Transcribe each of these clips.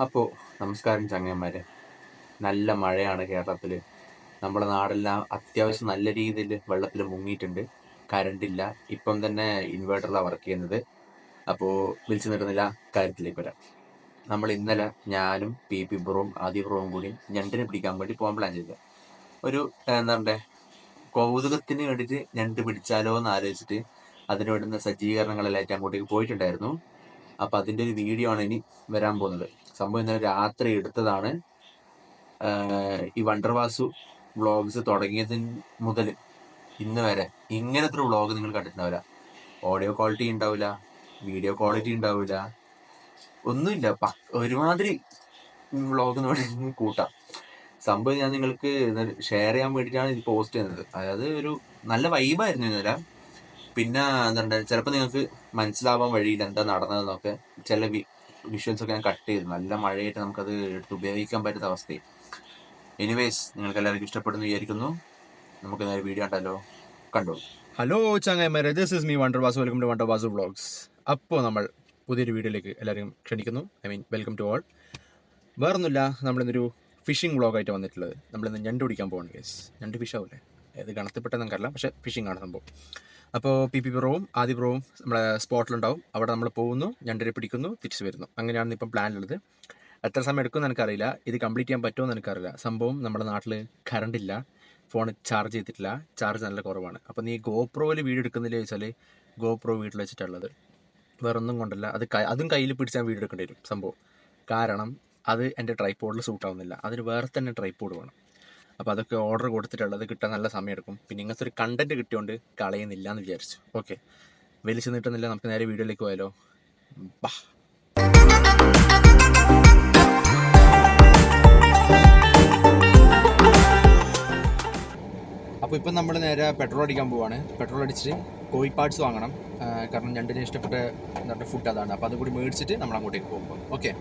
അപ്പോൾ നമസ്കാരം ചങ്ങന്മാരെ. നല്ല മഴയാണ് കേരളത്തിൽ. നമ്മുടെ നാടെല്ലാം അത്യാവശ്യം നല്ല രീതിയിൽ വെള്ളത്തിൽ മുങ്ങിയിട്ടുണ്ട്. കറണ്ടില്ല. ഇപ്പം തന്നെ ഇൻവേർട്ടറിലാണ് വർക്ക് ചെയ്യുന്നത്. അപ്പോൾ വിളിച്ചു നിട്ടുന്നില്ല, കാര്യത്തിലേക്ക് വരാം. നമ്മൾ ഇന്നലെ ഞാനും പി ബ്രോയും ആദി ബ്രോയും കൂടി ഞണ്ടിനെ പിടിക്കാൻ വേണ്ടി പോകാൻ പ്ലാൻ ചെയ്തത്. ഒരു എന്താ പറയുക, കൗതുകത്തിന് വേണ്ടിയിട്ട് ഞണ്ട് പിടിച്ചാലോ എന്ന് ആലോചിച്ചിട്ട് അതിന് വേണ്ടുന്ന സജ്ജീകരണങ്ങളെല്ലാം അങ്ങോട്ടേക്ക് പോയിട്ടുണ്ടായിരുന്നു. അപ്പം അതിൻ്റെ ഒരു വീഡിയോ ആണ് ഇനി വരാൻ പോകുന്നത്. സംഭവം ഇന്നലെ രാത്രി എടുത്തതാണ്. ഈ വണ്ടർവാസു വ്ളോഗ്സ് തുടങ്ങിയതിന് മുതൽ ഇന്ന് വരെ ഇങ്ങനത്തെ ഒരു വ്ളോഗ് നിങ്ങൾ കണ്ടിട്ടുണ്ടാവില്ല. ഓഡിയോ ക്വാളിറ്റി ഉണ്ടാവില്ല, വീഡിയോ ക്വാളിറ്റി ഉണ്ടാവില്ല, ഒന്നുമില്ല. ഒരുമാതിരി വ്ളോഗ് എന്ന് വേണമെങ്കിൽ കൂട്ടാം. സംഭവം ഞാൻ നിങ്ങൾക്ക് ഷെയർ ചെയ്യാൻ വേണ്ടിയിട്ടാണ് ഇത് പോസ്റ്റ് ചെയ്യുന്നത്. അതായത് ഒരു നല്ല വൈബായിരുന്നു ഇന്നലെ. പിന്നെ എന്താ ചിലപ്പോൾ നിങ്ങൾക്ക് മനസ്സിലാവാൻ വഴിയില്ല എന്താ നടന്നതെന്നൊക്കെ. ചില വിഷ്വൽസ് ഒക്കെ ഞാൻ കട്ട് ചെയ്തു. നല്ല മഴയായിട്ട് നമുക്കത് എടുത്ത് ഉപയോഗിക്കാൻ പറ്റുന്ന അവസ്ഥയും. എനിവേസ്, നിങ്ങൾക്ക് എല്ലാവർക്കും ഇഷ്ടപ്പെടുന്നു വിചാരിക്കുന്നു. നമുക്ക് നേരെ വീഡിയോ കണ്ടല്ലോ, കണ്ടോ. ഹലോ ചങ്ങായിമാരെ, this is me Wondervasu. Welcome to Wondervasu vlogs. അപ്പോൾ നമ്മൾ പുതിയൊരു വീഡിയോയിലേക്ക് എല്ലാവരും ക്ഷണിക്കുന്നു. Welcome to all. വേറൊന്നുമില്ല, നമ്മളിന്നൊരു ഫിഷിംഗ് വ്ളോഗായിട്ട് വന്നിട്ടുള്ളത്. നമ്മളിന്ന് ഞണ്ട് പിടിക്കാൻ പോകണം ഗൈസ്. ഞണ്ട് ഫിഷാവില്ലേ, ഏത് ഗണത്തിൽപ്പെട്ട നമുക്കറിയില്ല, പക്ഷേ ഫിഷിംഗ് ആണ് സംഭവം. അപ്പോൾ പി ബ്രോവും ആദി ബ്രോവും നമ്മുടെ സ്പോട്ടിലുണ്ടാവും. അവിടെ നമ്മൾ പോകുന്നു, ഞണ്ടിനെ പിടിക്കുന്നു, തിരിച്ചു വരുന്നു. അങ്ങനെയാണ് ഇപ്പം പ്ലാനുള്ളത്. എത്ര സമയം എടുക്കുമെന്ന് എനിക്കറിയില്ല, ഇത് കംപ്ലീറ്റ് ചെയ്യാൻ പറ്റുമോ എന്ന് എനിക്കറിയില്ല. സംഭവം നമ്മുടെ നാട്ടിൽ കറണ്ട് ഇല്ല, ഫോൺ ചാർജ് ചെയ്തിട്ടില്ല, ചാർജ് നല്ല കുറവാണ്. അപ്പോൾ നീ ഗോപ്രോയിൽ വീഡിയോ എടുക്കുന്നില്ല ചോദിച്ചാൽ ഗോപ്രോ വീട്ടിൽ വെച്ചിട്ടുള്ളത്. വേറൊന്നും കൊണ്ടല്ല, അതും കയ്യിൽ പിടിച്ചാൽ വീഡിയോ എടുക്കേണ്ടി വരും സംഭവം. കാരണം അത് എൻ്റെ ട്രൈപോഡിൽ സൂട്ടാവുന്നില്ല, അതിന് വേറെ തന്നെ ട്രൈപോഡ് വേണം. അപ്പോൾ അതൊക്കെ ഓർഡർ കൊടുത്തിട്ടുള്ളത് കിട്ടാൻ നല്ല സമയം എടുക്കും. പിന്നെ ഇങ്ങനത്തെ ഒരു കണ്ടൻറ്റ് കിട്ടിയോണ്ട് കളയുന്നില്ല എന്ന് വിചാരിച്ചു. ഓക്കെ, വലിച്ചു നീട്ടുന്നില്ല, നമുക്ക് നേരെ വീഡിയോയിലേക്ക് പോയാലോ. ബാ. അപ്പോൾ ഇപ്പം നമ്മൾ നേരെ പെട്രോൾ അടിക്കാൻ പോവാണ്. പെട്രോൾ അടിച്ചിട്ട് കോഴി പാർട്സ് വാങ്ങണം. കാരണം ഞണ്ടിന് ഇഷ്ടപ്പെട്ട എന്താ ഫുഡ് അതാണ്. അപ്പോൾ അതുകൂടി മേടിച്ചിട്ട് നമ്മൾ അങ്ങോട്ടേക്ക് പോകുമ്പോൾ ഓക്കെ.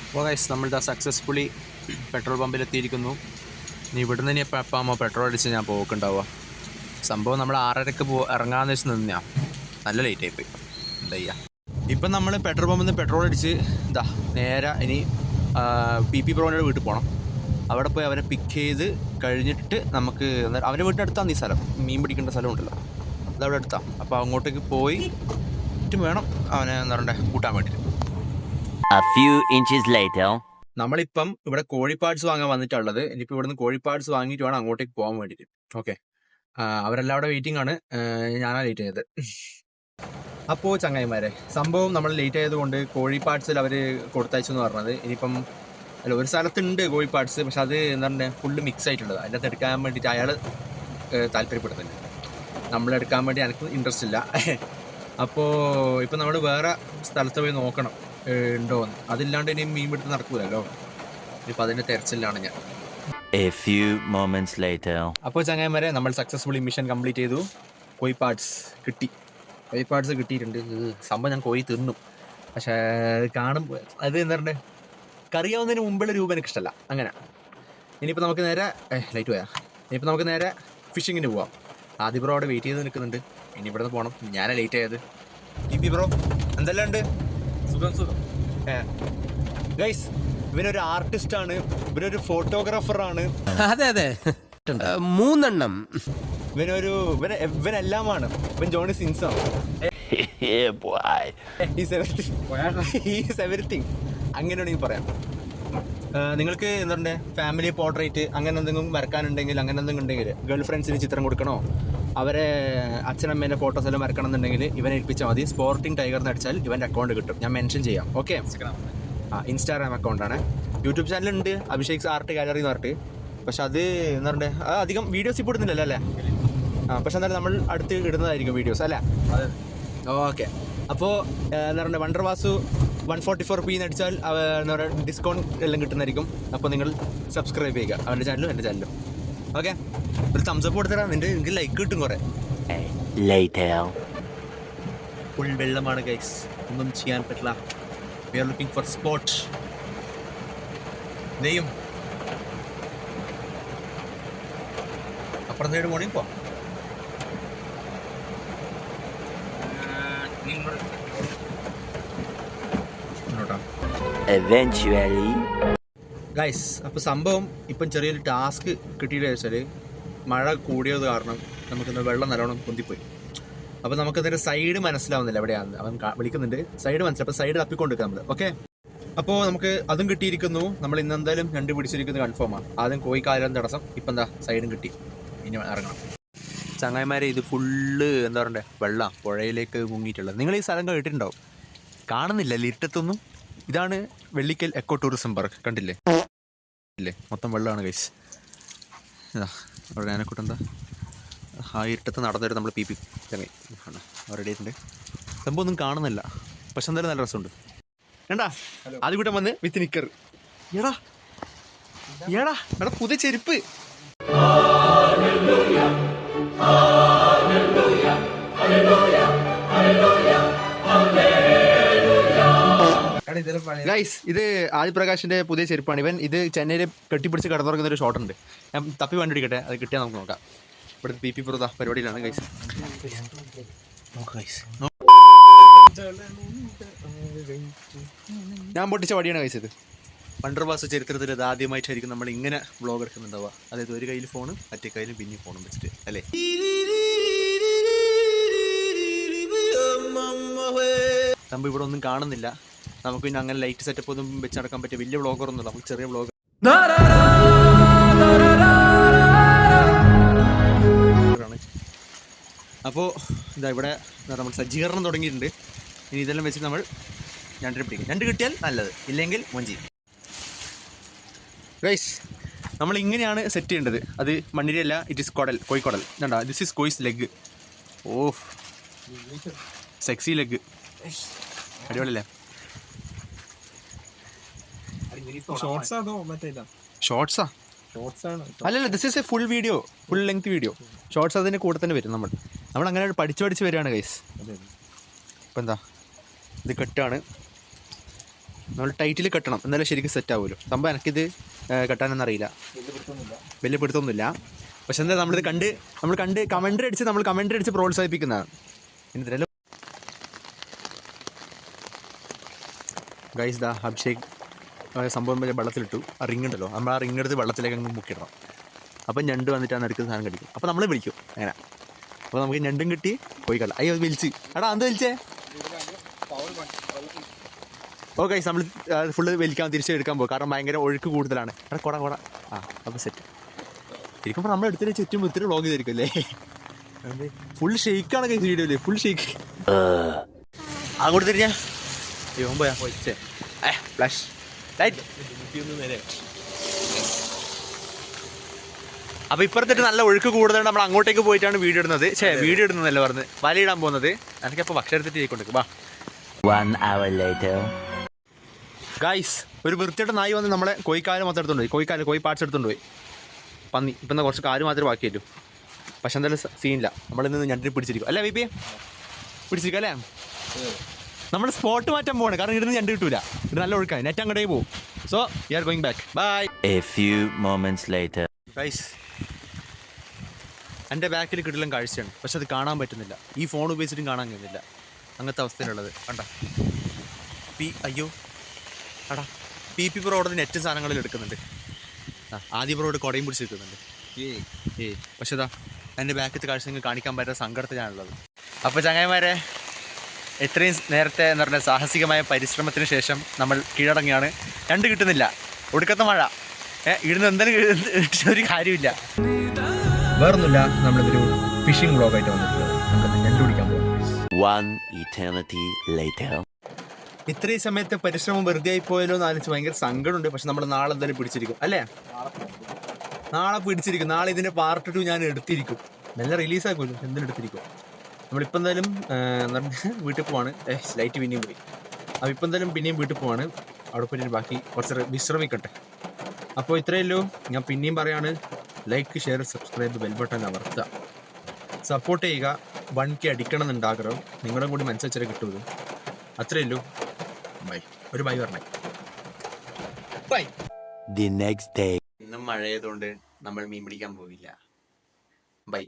അപ്പോൾ ഗൈസ്, നമ്മളിതാ സക്സസ്ഫുള്ളി പെട്രോൾ പമ്പിൽ എത്തിയിരിക്കുന്നു. നീ ഇവിടുന്ന് ഇനി എപ്പോൾ പെട്രോൾ അടിച്ച് ഞാൻ പോക്കുണ്ടാവുക. സംഭവം നമ്മൾ 6:30 ഇറങ്ങാമെന്ന് വെച്ച് നിന്നാ നല്ല ലേറ്റായി പോയി. എന്താ ചെയ്യുക. ഇപ്പം നമ്മൾ പെട്രോൾ പമ്പിൽ നിന്ന് പെട്രോൾ അടിച്ച് ഇതാ നേരെ ഇനി പി ബ്രോയുടെ വീട്ടിൽ പോകണം. അവിടെ പോയി അവരെ പിക്ക് ചെയ്ത് കഴിഞ്ഞിട്ട് നമുക്ക് അവൻ്റെ വീടിൻ്റെ അടുത്താണ് ഈ സ്ഥലം. മീൻ പിടിക്കേണ്ട സ്ഥലം ഉണ്ടല്ലോ, അതവിടെ അടുത്താണ്. അപ്പോൾ അങ്ങോട്ടേക്ക് പോയി വേണം അവനെ എന്താ പറയണ്ടേ കൂട്ടാൻ വേണ്ടിയിട്ട്. നമ്മളിപ്പം ഇവിടെ കോഴി പാർട്സ് വാങ്ങാൻ വന്നിട്ടുള്ളത്. ഇനിയിപ്പോൾ ഇവിടുന്ന് കോഴി പാർട്സ് വാങ്ങിയിട്ട് വേണം അങ്ങോട്ടേക്ക് പോകാൻ വേണ്ടിയിട്ട്. ഓക്കെ, അവരെല്ലാം അവിടെ വെയിറ്റിംഗ് ആണ്. ഞാനാണ് ലേറ്റ് ആയത്. അപ്പോൾ ചങ്ങായിമാരെ, സംഭവം നമ്മൾ ലേറ്റ് ആയതുകൊണ്ട് കോഴി പാർട്സിൽ അവർ കൊടുത്തയച്ചു എന്ന് പറഞ്ഞത്. ഇനിയിപ്പം അല്ല, ഒരു സ്ഥലത്തുണ്ട് കോഴി പാർട്സ്, പക്ഷെ അത് എന്താ പറയുക ഫുള്ള് മിക്സ് ആയിട്ടുള്ളത്. അതിൻ്റെ അകത്ത് എടുക്കാൻ വേണ്ടിയിട്ട് അയാൾ താല്പര്യപ്പെടുന്നില്ല. നമ്മളെടുക്കാൻ വേണ്ടി എനിക്ക് ഇൻട്രസ്റ്റ് ഇല്ല. അപ്പോൾ ഇപ്പം നമ്മൾ വേറെ സ്ഥലത്ത് പോയി നോക്കണം ഉണ്ടോയെന്ന്. അതില്ലാണ്ട് ഇനി മീൻ പിടുത്തം നടക്കൂലല്ലോ. ഇപ്പം അതിൻ്റെ തെരച്ചിലാണ് ഞാൻ. അപ്പോൾ ചങ്ങായിമാരെ, നമ്മൾ സക്സസ്ഫുള്ളി മിഷൻ കംപ്ലീറ്റ് ചെയ്തു. കോഴി പാർട്സ് കിട്ടിയിട്ടുണ്ട്. സംഭവം ഞാൻ കോഴി തിന്നു, പക്ഷേ കാണുമ്പോൾ അത് എന്താ പറയുക കറിയാവുന്നതിന് മുമ്പുള്ള രൂപം എനിക്ക് ഇഷ്ടമല്ല. അങ്ങനെ ഇനിയിപ്പോൾ നമുക്ക് നേരെ ലൈറ്റ് പോയാ ഇനിയിപ്പോൾ നമുക്ക് നേരെ ഫിഷിങ്ങിന് പോവാം. ആദ്യ ബ്രോ അവിടെ വെയിറ്റ് ചെയ്ത് നിൽക്കുന്നുണ്ട്. ഇനി ഇവിടെ നിന്ന് പോകണം. ഞാനാ ലേറ്റ് ആയത്. പി ബ്രോ എന്തെല്ലാം ഉണ്ട്? സുഖം. ഗൈസ്, ഇവനൊരു ആർട്ടിസ്റ്റാണ്, ഇവനൊരു ഫോട്ടോഗ്രാഫറാണ്. അതെ 3 ഇവനെല്ലാമാണ്. ഇവൻ ജോണി സിൻസാണ്. എവരിത്തിങ് അങ്ങനെ വേണമെങ്കിൽ പറയാം. നിങ്ങൾക്ക് എന്താ പറയുക ഫാമിലി പോർട്രേറ്റ് അങ്ങനെ എന്തെങ്കിലും വരക്കാനുണ്ടെങ്കിൽ, അങ്ങനെ എന്തെങ്കിലും ഉണ്ടെങ്കിൽ, ഗേൾ ഫ്രണ്ട്സിന് ചിത്രം കൊടുക്കണോ, അവരെ അച്ഛനമ്മേൻ്റെ ഫോട്ടോസ് എല്ലാം വരക്കണം എന്നുണ്ടെങ്കിൽ ഇവനെ ഏൽപ്പിച്ചാൽ മതി. സ്പോർട്ടിംഗ് ടൈഗർ എന്ന് അടിച്ചാൽ ഇവൻ്റെ അക്കൗണ്ട് കിട്ടും. ഞാൻ മെൻഷൻ ചെയ്യാം. Okay, Instagram അക്കൗണ്ടാണ്. യൂട്യൂബ് ചാനലുണ്ട്, അഭിഷേക് ആർട്ട് ഗാലറി എന്ന് പറഞ്ഞിട്ട്. പക്ഷെ അത് എന്താ പറയുക അധികം വീഡിയോസ് ഇപ്പോൾ ഇടുന്നില്ലല്ലോ അല്ലേ? പക്ഷെ എന്തായാലും നമ്മൾ അടുത്ത് ഇടുന്നതായിരിക്കും വീഡിയോസ് അല്ലേ? ഓക്കെ. അപ്പോൾ എന്താ പറയുക വണ്ടർവാസു 144p അടിച്ചാൽ എന്താ പറയുക ഡിസ്കൗണ്ട് എല്ലാം കിട്ടുന്നതായിരിക്കും. അപ്പോൾ നിങ്ങൾ സബ്സ്ക്രൈബ് ചെയ്യുക, അവൻ്റെ ചാനലും എൻ്റെ ചാനലും. ഓക്കെ, ഒരു തംസപ്പ് കൊടുത്തരാം. എനിക്ക് ലൈക്ക് കിട്ടും കുറേ. ഫുൾ വെള്ളമാണ് ഗൈസ്, ഒന്നും ചെയ്യാൻ പറ്റില്ല. We are looking for spot. നെയ്യും അപ്പുറം സൈഡ് മോർണിംഗ് പോവാം. Eventually. ഗൈസ്, അപ്പോൾ സംഭവം ഇപ്പം ചെറിയൊരു ടാസ്ക് കിട്ടിയിട്ട് വെച്ചാൽ മഴ കൂടിയത് കാരണം നമുക്കിന്ന് വെള്ളം നല്ലോണം പൊന്തിപ്പോയി. അപ്പോൾ നമുക്കതിൻ്റെ സൈഡ് മനസ്സിലാവുന്നില്ല എവിടെയാണ് അവൻ വിളിക്കുന്നുണ്ട്. സൈഡ് മനസ്സിലാവും. അപ്പോൾ സൈഡ് തപ്പിക്കൊണ്ടിരിക്കാം നമ്മൾ. ഓക്കെ, അപ്പോൾ നമുക്ക് അതും കിട്ടിയിരിക്കുന്നു. നമ്മൾ ഇന്ന് എന്തായാലും കണ്ടുപിടിച്ചിരിക്കുന്നത് കൺഫേമാണ്. ആദ്യം കോഴിക്കാലം തടസ്സം, ഇപ്പം എന്താ സൈഡും കിട്ടി. ഇനി ഇറങ്ങണം ചങ്ങായിമാരെ. ഇത് ഫുള്ള് എന്താ പറയണ്ടേ, വെള്ളം പുഴയിലേക്ക് മുങ്ങിയിട്ടുള്ളത്. നിങ്ങൾ ഈ സ്ഥലം കേട്ടിട്ടുണ്ടാവും, കാണുന്നില്ലല്ലേ ഇരുട്ടത്തൊന്നും. ഇതാണ് വെള്ളിക്കൽ എക്കോ ടൂറിസം പാർക്ക്. കണ്ടില്ലേ ഇല്ലേ, മൊത്തം വെള്ളമാണ് ഗൈസ്. ഇതാ അവിടെ ആനക്കൂട്ടം എന്താ ആ ഇരുട്ടത്ത് നടന്നിട്ട് നമ്മൾ പി ചങ്ങി റെഡി ആയിട്ടുണ്ട്. സംഭവം ഒന്നും കാണുന്നില്ല, പക്ഷെ എന്തായാലും നല്ല രസമുണ്ട്. വേണ്ടാ ആദ്യ കൂട്ടം വന്ന് വിത്ത് നിക്കർ. എടാ എടാ എടാ പുതിയ ചെരുപ്പ്. ഗൈസ്, ഇത് ആദിപ്രകാശിന്റെ പുതിയ ചെരുപ്പാണ്. ഇവൻ ഇത് ചെന്നൈയിൽ കെട്ടിപ്പിടിച്ച് കിടന്നുറങ്ങുന്ന ഒരു ഷോട്ടുണ്ട്. ഞാൻ തപ്പി കണ്ടുപിടിക്കട്ടെ, അത് കിട്ടിയാൽ നമുക്ക് നോക്കാം. ഇവിടുത്തെ പി പുറത്ത പരിപാടിയിലാണ് ഗൈസ്. ഞാൻ പൊട്ടിച്ച വടിയാണ് ഗൈസ് ഇത്. വണ്ടർവാസ് ചരിത്രത്തിൽ ഇത് ആദ്യമായിട്ടായിരിക്കും നമ്മൾ ഇങ്ങനെ വ്ളോഗ് എടുക്കുന്നുണ്ടാവുക. അതായത് ഒരു കയ്യിൽ ഫോണും മറ്റേ കയ്യിലും പിന്നെ ഫോണും വെച്ചിട്ട്, അല്ലേ? സംഭവം ഇവിടെ ഒന്നും കാണുന്നില്ല. നമുക്ക് പിന്നെ അങ്ങനെ ലൈറ്റ് സെറ്റപ്പ് ഒന്നും വെച്ച് നടക്കാൻ പറ്റിയ വലിയ വ്ളോഗർ ഒന്നുമില്ല. നമുക്ക് ചെറിയ വ്ളോഗ്. അപ്പോൾ ഇതാ ഇവിടെ നമ്മൾ സജ്ജീകരണം തുടങ്ങിയിട്ടുണ്ട്. ഇനി ഇതെല്ലാം വെച്ച് നമ്മൾ ഞണ്ടിനെ പിടിക്കും. ഞണ്ട് കിട്ടിയാൽ നല്ലത്, ഇല്ലെങ്കിൽ മൊഞ്ചി. ഗൈസ്, നമ്മൾ ഇങ്ങനെയാണ് സെറ്റ് ചെയ്യേണ്ടത്. അത് മണ്ണിരയല്ല, ഇറ്റ് ഇസ് കുടൽ, കോഴിക്കുടൽ. കണ്ടാ, ദിസ് ഇസ് കോയ്സ് ലെഗ്. ഓ സെക്സി ലെഗ്, അടിപൊളിയല്ലേ? ഷോർട്സാ? അല്ലല്ല, this is a full video, full length video. Shorts അതിൻ്റെ കൂടെ തന്നെ വരും. നമ്മൾ അങ്ങനെ പഠിച്ച് വരികയാണ് ഗൈസ്. ഇപ്പം എന്താ ഇത് കെട്ടാണ്. നമ്മൾ ടൈറ്റിൽ കെട്ടണം, എന്നാലും ശരിക്കും സെറ്റ് ആവുമല്ലോ. സംഭവം എനിക്കിത് കെട്ടാനൊന്നും അറിയില്ല, വലിയ പിടുത്തൊന്നുമില്ല. പക്ഷെ എന്താ നമ്മൾ കണ്ട് കമൻറ്ററി അടിച്ച് പ്രോത്സാഹിപ്പിക്കുന്നതാണ്. ഇതിലെല്ലാം ഗൈസ് ദാ അഭിഷേക് സംഭവം വെള്ളത്തിലിട്ടു. ആ റിങ് ഉണ്ടല്ലോ, നമ്മൾ ആ റിങ് എടുത്ത് വെള്ളത്തിലേക്ക് അങ്ങ് മുക്കിയിടണം. അപ്പം ഞണ്ട് വന്നിട്ടാണ് എടുക്കുന്ന സാധനം കടിക്കും. അപ്പോൾ നമ്മൾ വിളിക്കും അങ്ങനെ. അപ്പോൾ നമുക്ക് ഞണ്ടും കിട്ടി, കോഴിക്കല്ല. അയ്യോ വിളിച്ച്, എടാ എന്ത് വിളിച്ചേ? ഓ ഗൈസ്, നമ്മൾ ഫുള്ള് വലിക്കാൻ തിരിച്ചെടുക്കാൻ പോകും, കാരണം ഭയങ്കര ഒഴുക്ക് കൂടുതലാണ്. എടാ കൊട ആ അപ്പോൾ സെറ്റ്. ശരിക്കും നമ്മൾ എടുത്തിട്ട് ചുറ്റും ഒത്തിരി വ്ളോഗ് ചെയ്തിരിക്കും അല്ലേ? ഫുൾ ഷെയ്ക്കാണ് ഗൈസ് വീഡിയോയില്, ഫുൾ ഷെയ്ക്ക്. അങ്ങോട്ട് തിരിഞ്ഞാ അയ്യോ പോയാ പോയിച്ചേ ഫ്ലാഷ് ലൈറ്റ്. അപ്പോൾ ഇപ്പുറത്തിട്ട് നല്ല ഒഴുക്ക് കൂടുതലാണ്. നമ്മൾ അങ്ങോട്ടേക്ക് പോയിട്ടാണ് വീഡിയോ ഇടുന്നത്. വീഡിയോ ഇടുന്നതല്ല പറഞ്ഞ് വലയിടാൻ പോകുന്നത്. എനിക്കപ്പോൾ ഭക്ഷണം എടുത്തിട്ട് ചെയ്ക്കൊണ്ടിരിക്കും. വാ. 1 hour later. ഗൈസ്, ഒരു വൃത്തിയുടെ നായി വന്ന് നമ്മളെ കോഴിക്കാല് മൊത്തം എടുത്തുകൊണ്ട് പോയി. കോഴി പാർട്സ് എടുത്തുകൊണ്ട് പോയി. പന്നി ഇപ്പം കുറച്ച് കാല് മാത്രമേ ബാക്കിയായിട്ടു. പക്ഷെ എന്തായാലും സീനില്ല, നമ്മളിന്ന് ഞണ്ടിനെ പിടിച്ചിരിക്കും അല്ലേ? വിപി പിടിച്ചിരിക്കും അല്ലേ? നമ്മൾ സ്പോട്ട് മാറ്റാൻ പോവാണ്, കാരണം ഇവിടുന്ന് ഞണ്ട് കിട്ടൂല. ഇത് നല്ല ഒഴുക്കാണ്, നെറ്റ് അങ്ങോട്ടേക്ക് പോകും. So we are going back. Bye. A few moments later. Guys, എൻ്റെ ബാക്കിൽ കിട്ടലും കാഴ്ചയാണ്, പക്ഷെ അത് കാണാൻ പറ്റുന്നില്ല. ഈ ഫോൺ ഉപയോഗിച്ചിട്ടും കാണാൻ കഴിയുന്നില്ല. അങ്ങനത്തെ അവസ്ഥയിലുള്ളത് കണ്ട. അയ്യോ എടാ, പി പ്രോയുടെ നെറ്റ് സാധനങ്ങളിൽ എടുക്കുന്നുണ്ട്. ആദ്യ പ്രോയുടെ കുടയും പിടിച്ച് നിൽക്കുന്നുണ്ട്. പക്ഷെ ഇതാ എൻ്റെ ബാക്കിലത്തെ കാഴ്ച നിങ്ങൾ കാണിക്കാൻ പറ്റാത്ത സങ്കടത്തിലാണുള്ളത്. അപ്പോൾ ചങ്ങായിമാരെ, എത്രയും നേരത്തെ എന്ന് പറഞ്ഞാൽ സാഹസികമായ പരിശ്രമത്തിന് ശേഷം നമ്മൾ കീഴടങ്ങിയാണ്. ഞണ്ട് കിട്ടുന്നില്ല, ഒടുക്കത്തെ മഴ. ഇടുന്ന എന്തായാലും ഒരു കാര്യമില്ല. വേറൊന്നുമില്ല, നമ്മളിതൊരു ഫിഷിംഗ് വ്ളോഗായിട്ട് വന്നിട്ടുള്ളത്. നമ്മളിന്ന് ഞണ്ട് പിടിക്കാൻ പോകും. 1 eternity later. ഇത്രയും സമയത്തെ പരിശ്രമം വെറുതെ ആയി പോയല്ലോ എന്ന് ആലോചിച്ച് ഭയങ്കര സങ്കടമുണ്ട്. പക്ഷെ നമ്മൾ നാളെ എന്തായാലും പിടിച്ചിരിക്കും അല്ലേ? നാളെ പിടിച്ചിരിക്കും. നാളെ ഇതിൻ്റെ പാർട്ട് 2 ഞാൻ എടുത്തിരിക്കും. നല്ല റിലീസാക്കുമല്ലോ, എന്തിനും എടുത്തിരിക്കും. നമ്മളിപ്പോൾ എന്തായാലും വീട്ടിൽ പോവാണ്. ലൈറ്റ് പിന്നെയും പോയി. അപ്പോൾ ഇപ്പം എന്തായാലും പിന്നെയും വീട്ടിൽ പോവാണ്. അവിടെ പോയിട്ട് ബാക്കി കുറച്ച് വിശ്രമിക്കട്ടെ. അപ്പോൾ ഇത്രയേ ഉള്ളൂ. ഞാൻ പിന്നെയും പറയാണ്, like, share, subscribe, bell button അമർത്തുക. സപ്പോർട്ട് ചെയ്യുക. 1K അടിക്കണം എന്നുണ്ടാഗ്രഹം. നിങ്ങളുടെ കൂടി മനസ്സരിച്ചാൽ കിട്ടുമല്ലോ. അത്രയേ ഉള്ളൂ. ബൈ. ഒരു ബൈ പറഞ്ഞേ. ബൈ. The next day. ഇന്നും മഴയതുകൊണ്ട് നമ്മൾ മീൻ പിടിക്കാൻ പോവില്ല. ബൈ.